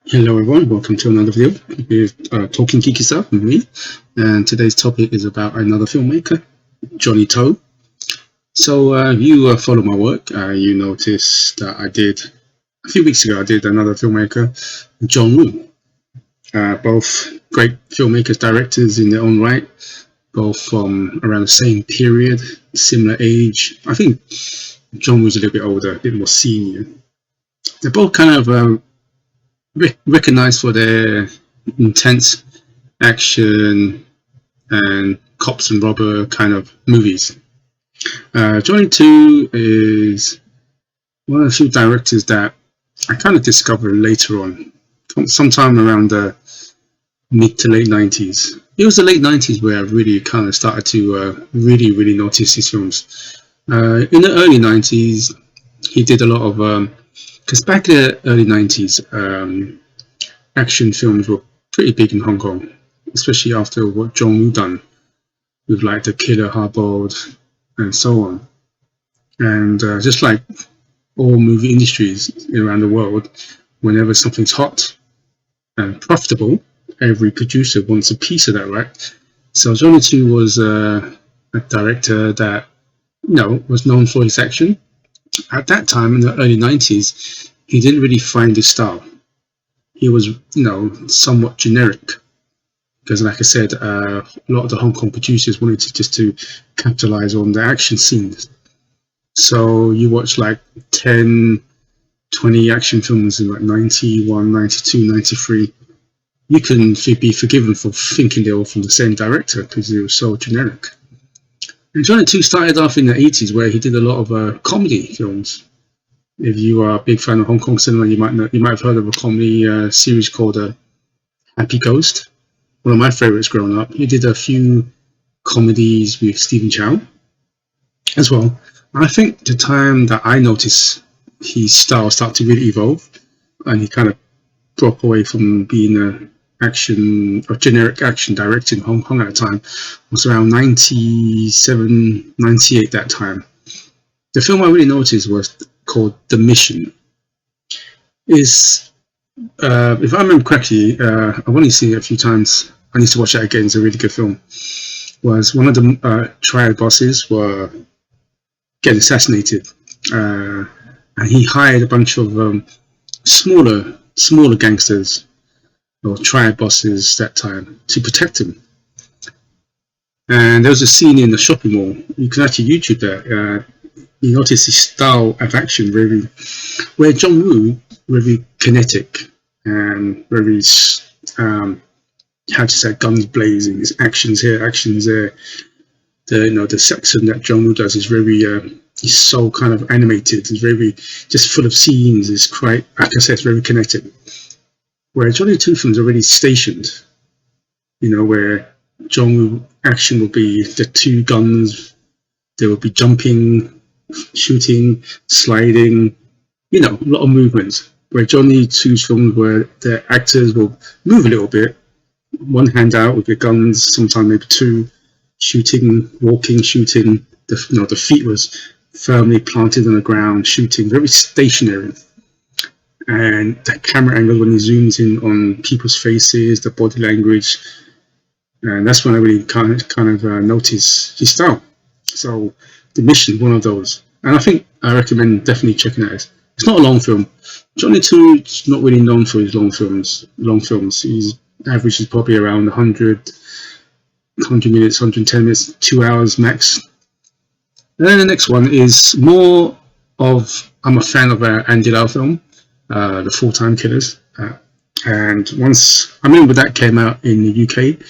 Hello everyone, welcome to another video with Talking Geeky Stuff with me, and today's topic is about another filmmaker, Johnnie To. So if you follow my work, you noticed that a few weeks ago I did another filmmaker, John Woo. Both great filmmakers, directors in their own right, both from around the same period, similar age. I think John Woo's a little bit older, a bit more senior. They're both kind of recognized for their intense action and cops and robber kind of movies. Johnnie To is one of the few directors that I kind of discovered later on, sometime around the mid to late 90s. It was the late 90s where I really kind of started to really notice his films. In the early 90s, he did a lot of because back in the early 90s, action films were pretty big in Hong Kong, especially after what John Woo done with like The Killer, Hardboiled, and so on. And just like all movie industries around the world, whenever something's hot and profitable, every producer wants a piece of that, right? So Johnnie To was a director that was known for his action. At that time, in the early 90s, he didn't really find his style. He was, somewhat generic because, like I said, a lot of the Hong Kong producers wanted to capitalize on the action scenes. So you watch like 10, 20 action films in like 91, 92, 93. You can be forgiven for thinking they were from the same director because they were so generic. And Johnnie To started off in the 80s where he did a lot of comedy films. If you are a big fan of Hong Kong cinema, you might have heard of a comedy series called Happy Ghost. One of my favorites growing up. He did a few comedies with Stephen Chow as well. I think the time that I noticed his style started to really evolve, and he kind of broke away from being a generic action director in Hong Kong at the time, was around 97, 98 that time. The film I really noticed was called The Mission. If I remember correctly, I've only seen it a few times. I need to watch it again. It's a really good film. Was one of the triad bosses were getting assassinated, and he hired a bunch of smaller gangsters or triad bosses that time to protect him. And there was a scene in the shopping mall. You can actually YouTube that. You notice his style of action where John Woo very kinetic and very guns blazing, his actions here, actions there. The section that John Woo does is very he's so kind of animated. It's very just full of scenes. It's quite, like I said, it's very kinetic. Where Johnnie To films are already stationed, where John Woo action will be the two guns. There will be jumping, shooting, sliding, a lot of movements. Where Johnnie To's films where the actors will move a little bit, one hand out with their guns, sometimes maybe two, shooting, walking, shooting. The feet was firmly planted on the ground, shooting, very stationary. And the camera angle when he zooms in on people's faces, the body language, and that's when I really kind of notice his style. So The Mission, one of those, and I recommend definitely checking it out. It's not a long film. Johnnie To is not really known for his long films. His average is probably around 100 minutes, 110 minutes, 2 hours max. And then the next one is more of, I'm a fan of Andy Lau film, The Full-Time Killers. And once, I remember that came out in the UK,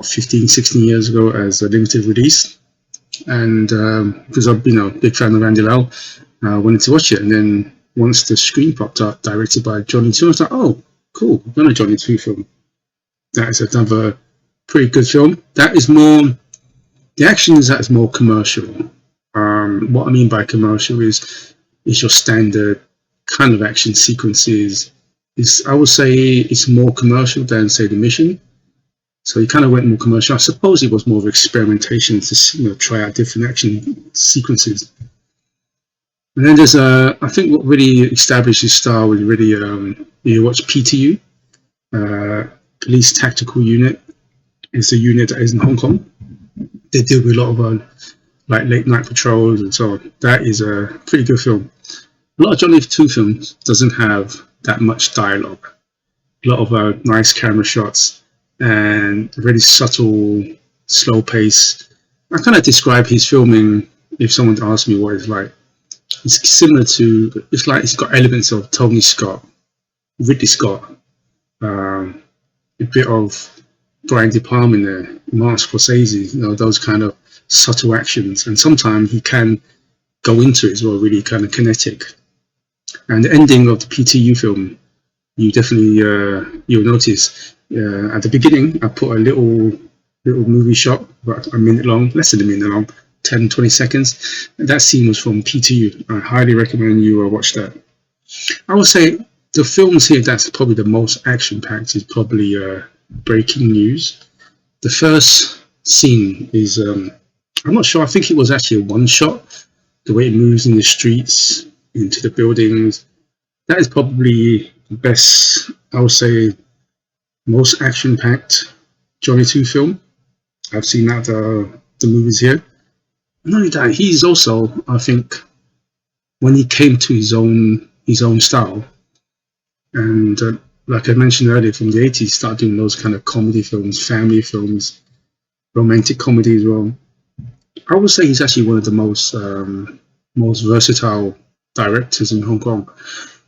15, 16 years ago as a limited release. And because I've been a big fan of Andy Lau, I wanted to watch it. And then once the screen popped up, directed by Johnnie To, I was like, oh, cool, another Johnnie To film. That is another pretty good film. That is more, the action is that is more commercial. What I mean by commercial is your standard kind of action sequences. I would say it's more commercial than, say, The Mission. So he kind of went more commercial. I suppose it was more of experimentation to try out different action sequences. And then there's I think what really established his style was really you watch PTU, Police Tactical Unit. It's a unit that is in Hong Kong. They deal with a lot of like late night patrols and so on. That is a pretty good film. A lot of Johnny To films doesn't have that much dialogue. A lot of nice camera shots and really subtle, slow pace. I kind of describe his filming if someone asked me what it's like. It's similar to, it's like it's got elements of Tony Scott, Ridley Scott, a bit of Brian De Palma in there, Martin Scorsese, those kind of subtle actions. And sometimes he can go into it as well, really kind of kinetic. And the ending of the PTU film, you definitely you'll notice at the beginning I put a little movie shot, about a minute long, less than a minute long, 10-20 seconds. And that scene was from PTU. I highly recommend you watch that. I would say the films here that's probably the most action packed is probably Breaking News. The first scene is I'm not sure, I think it was actually a one shot, the way it moves in the streets into the buildings. That is probably the best, I would say, most action packed Johnny To film. I've seen that the movies here. Not only that, he's also, I think, when he came to his own style, and like I mentioned earlier, from the 80s, started doing those kind of comedy films, family films, romantic comedy as well. I would say he's actually one of the most versatile directors in Hong Kong,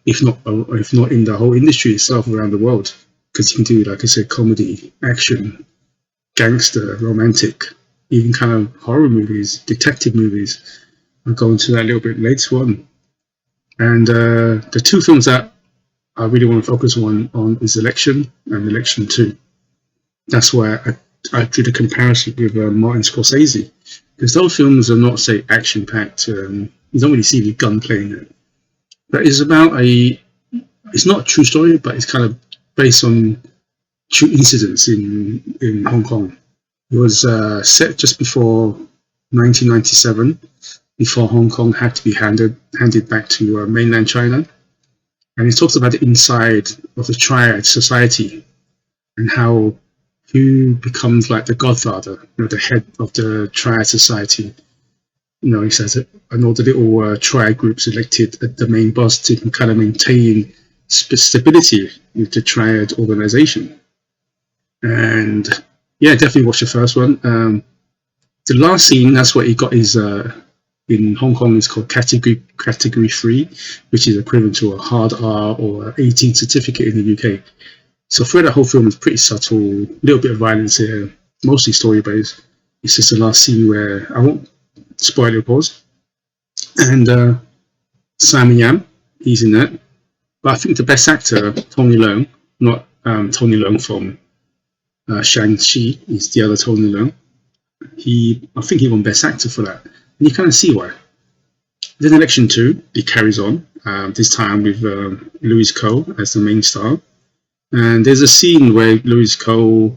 if not in the whole industry itself around the world, because he can do, like I said, comedy, action, gangster, romantic, even kind of horror movies, detective movies. I'll go into that a little bit later on. And the two films that I really want to focus on is Election and Election 2. That's where I drew the comparison with Martin Scorsese, because those films are not, say, action packed. You don't really see the gunplay in it. But it's about it's not a true story, but it's kind of based on true incidents in Hong Kong. It was set just before 1997, before Hong Kong had to be handed back to mainland China. And it talks about the inside of the triad society and how who becomes like the godfather, the head of the triad society. He says it, and all the little triad groups elected the main boss to kind of maintain stability with the triad organization. And yeah, definitely watch the first one. The last scene, that's what he got is in Hong Kong is called category 3, which is equivalent to a hard R or 18 certificate in the UK. So throughout the whole film is pretty subtle, a little bit of violence here, mostly story based. It's just the last scene where I won't spoil it, pause. And Simon Yam, he's in that. But I think the best actor, Tony Leung, not Tony Leung from Shang-Chi, is the other Tony Leung. I think he won Best Actor for that. And you kind of see why. Then Election 2, it carries on, this time with Louis Ko as the main star. And there's a scene where Louis Ko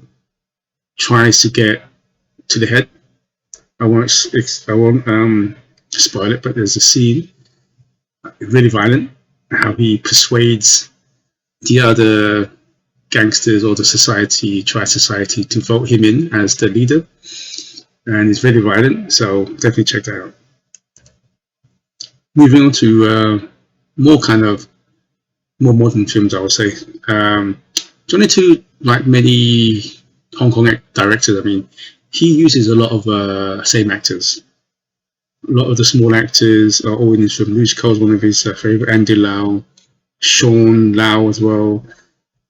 tries to get to the head. I won't spoil it, but there's a scene, really violent, how he persuades the other gangsters or the triad society to vote him in as the leader. And it's very violent, so definitely check that out. Moving on to more modern films, I would say. Johnny To, like many Hong Kong directors, he uses a lot of same actors. A lot of the small actors are all in his film. Louis Ko is one of his favorite. Andy Lau, Sean Lau as well.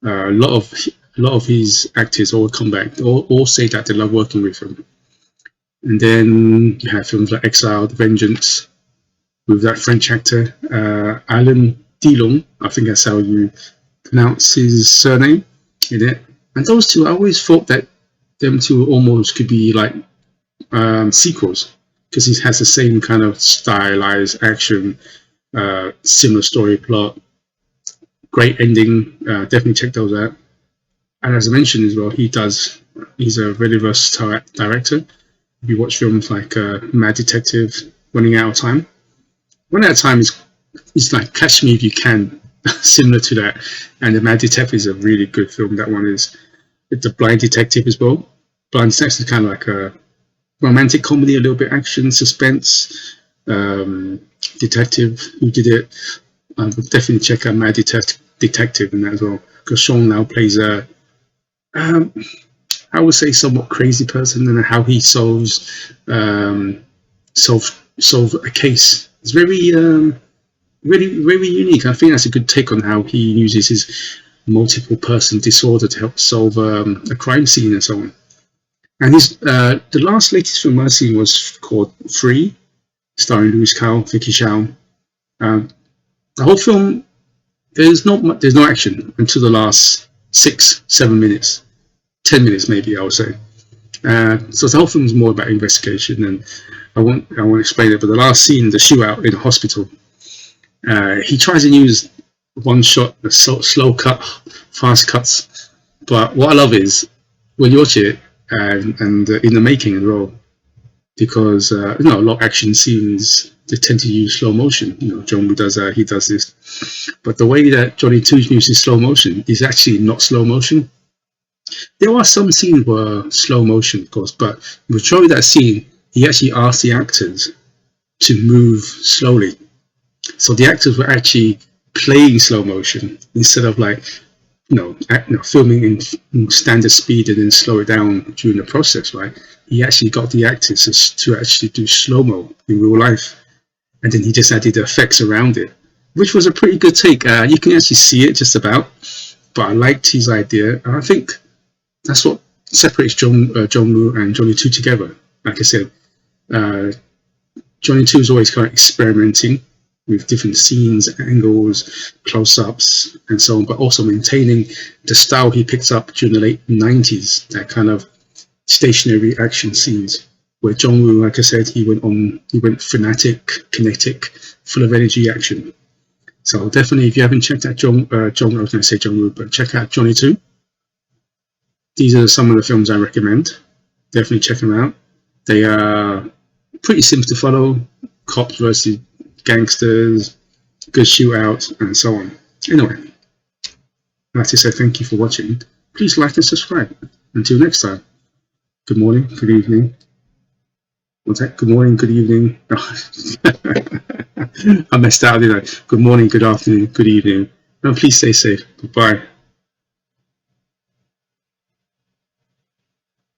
A lot of his actors all come back. All say that they love working with him. And then you have films like Exile, Vengeance, with that French actor, Alain Delon. I think that's how you pronounce his surname in it. And those two, I always thought that them two almost could be like sequels, because he has the same kind of stylized action, similar story plot, great ending. Definitely check those out. And as I mentioned as well, he's a very versatile director. If you watch films like Mad Detective, Running Out of Time, One at a time is it's like Catch Me If You Can, similar to that. And The Mad Detective is a really good film. That one is The Blind Detective as well. Blind Detective is kind of like a romantic comedy, a little bit action, suspense, detective. Who did it? But definitely check out Mad Detective in that as well, because Sean now plays a, um, I would say, somewhat crazy person, and how he solve a case. It's very very unique. I think that's a good take on how he uses his multiple person disorder to help solve a crime scene and so on. And his the last latest film I've seen was called Free, starring Louis Carl, Vicky Shao. Um, the whole film, there's no action until the last 6 7 minutes, 10 minutes maybe, I would say. So the whole film is more about investigation, and I won't explain it. But the last scene, the shootout in a hospital, he tries to use one shot, a slow cut, fast cuts. But what I love is when you watch it, and in the making as well, because a lot of action scenes they tend to use slow motion. John Woo does this, but the way that Johnny To uses slow motion is actually not slow motion. There are some scenes where slow motion, of course, but the majority of that scene, he actually asked the actors to move slowly. So the actors were actually playing slow motion instead of like filming in standard speed and then slow it down during the process, right? He actually got the actors to actually do slow mo in real life, and then he just added the effects around it, which was a pretty good take. You can actually see it just about, but I liked his idea, and I think that's what separates John Woo and Johnny To together. Like I said, uh, Johnny To is always kind of experimenting with different scenes, angles, close-ups, and so on, but also maintaining the style he picked up during the late 90s, that kind of stationary action scenes, where John Woo, like I said, he went frenetic, kinetic, full of energy action. So definitely, if you haven't checked out I was going to say John Woo, but check out Johnny To. These are some of the films I recommend. Definitely check them out. They are pretty simple to follow. Cops versus gangsters, good shootout, and so on. Anyway, I'd like to say thank you for watching. Please like and subscribe. Until next time, good morning, good evening. What's that? Good morning, good evening. I messed out, didn't I? Good morning, good afternoon, good evening. No, please stay safe. Goodbye.